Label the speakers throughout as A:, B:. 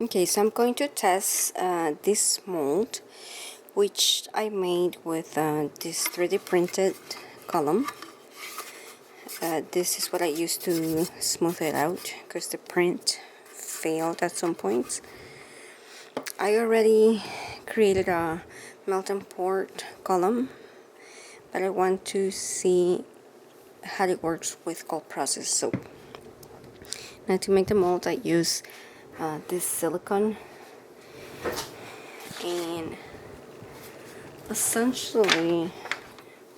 A: Okay, so I'm going to test this mold, which I made with this 3D printed column. This is what I used to smooth it out because the print failed at some points. I already created a melt and pour column, but I want to see how it works with cold process soap. Now to make the mold, I use this silicone, and essentially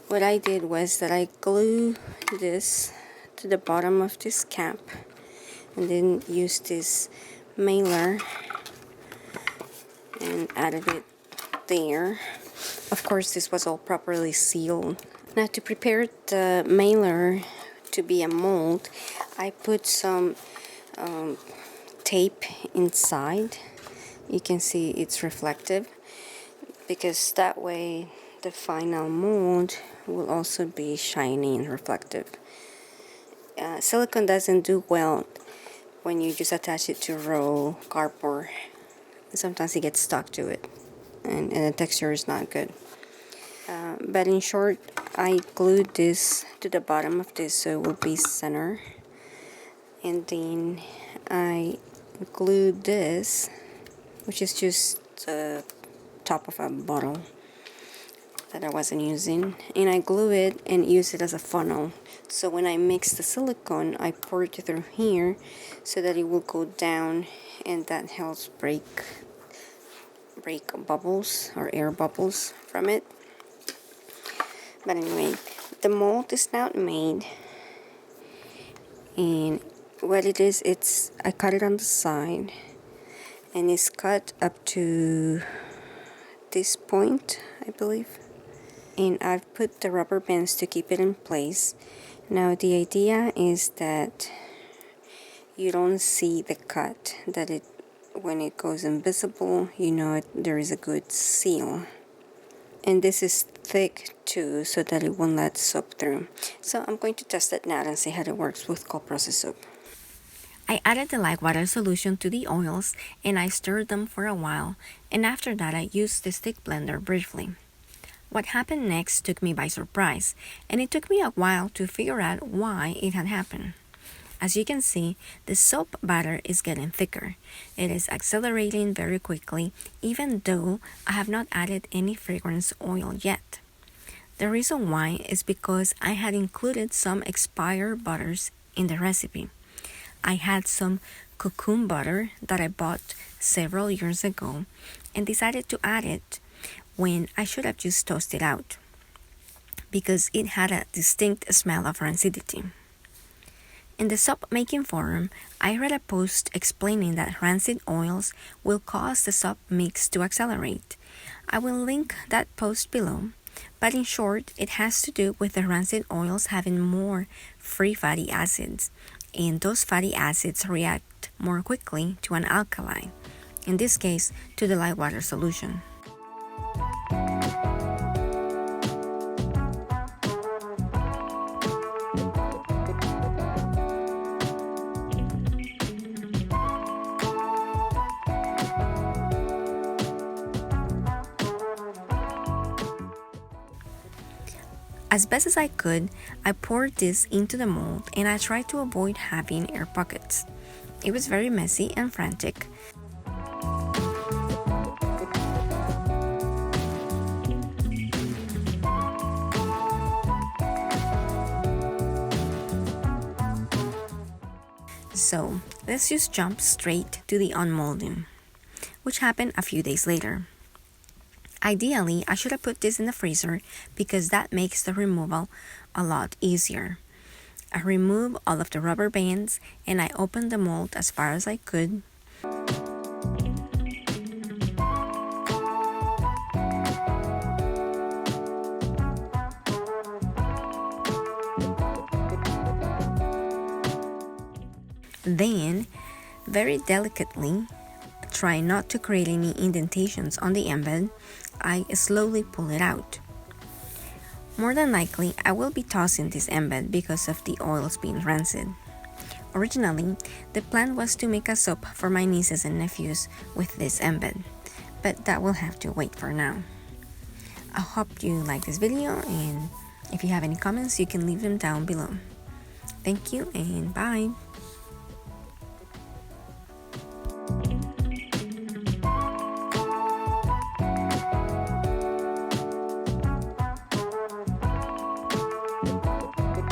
A: what I did was that I glued this to the bottom of this cap and then used this mailer and added it there. Of course, this was all properly sealed. Now to prepare the mailer to be a mold, I put some tape inside. You can see it's reflective because that way the final mold will also be shiny and reflective. Silicone doesn't do well when you just attach it to raw cardboard. Sometimes it gets stuck to it and the texture is not good. But in short, I glued this to the bottom of this so it will be center, and then I glued this, which is just the top of a bottle that I wasn't using, and I glue it and use it as a funnel. So when I mix the silicone, I pour it through here so that it will go down, and that helps break bubbles or air bubbles from it. But anyway, the mold is now made, and what it is, I cut it on the side, and it's cut up to this point, I believe, and I've put the rubber bands to keep it in place. Now the idea is that you don't see the cut, that when it goes invisible, you know there is a good seal. And this is thick too, so that it won't let soap through. So I'm going to test it now and see how it works with cold process soap.
B: I added the light water solution to the oils and I stirred them for a while, and after that I used the stick blender briefly. What happened next took me by surprise, and it took me a while to figure out why it had happened. As you can see, the soap batter is getting thicker. It is accelerating very quickly, even though I have not added any fragrance oil yet. The reason why is because I had included some expired butters in the recipe. I had some cocoon butter that I bought several years ago and decided to add it when I should have just toasted it out because it had a distinct smell of rancidity. In the soap making forum, I read a post explaining that rancid oils will cause the soap mix to accelerate. I will link that post below, but in short, it has to do with the rancid oils having more free fatty acids, and those fatty acids react more quickly to an alkali, in this case to the light water solution. As best as I could, I poured this into the mold and I tried to avoid having air pockets. It was very messy and frantic. So, let's just jump straight to the unmolding, which happened a few days later. Ideally, I should have put this in the freezer because that makes the removal a lot easier. I removed all of the rubber bands and I opened the mold as far as I could. Then, very delicately, trying not to create any indentations on the embed, I slowly pull it out. More than likely, I will be tossing this embed because of the oils being rancid. Originally, the plan was to make a soap for my nieces and nephews with this embed, but that will have to wait for now. I hope you like this video, and if you have any comments, you can leave them down below. Thank you and bye!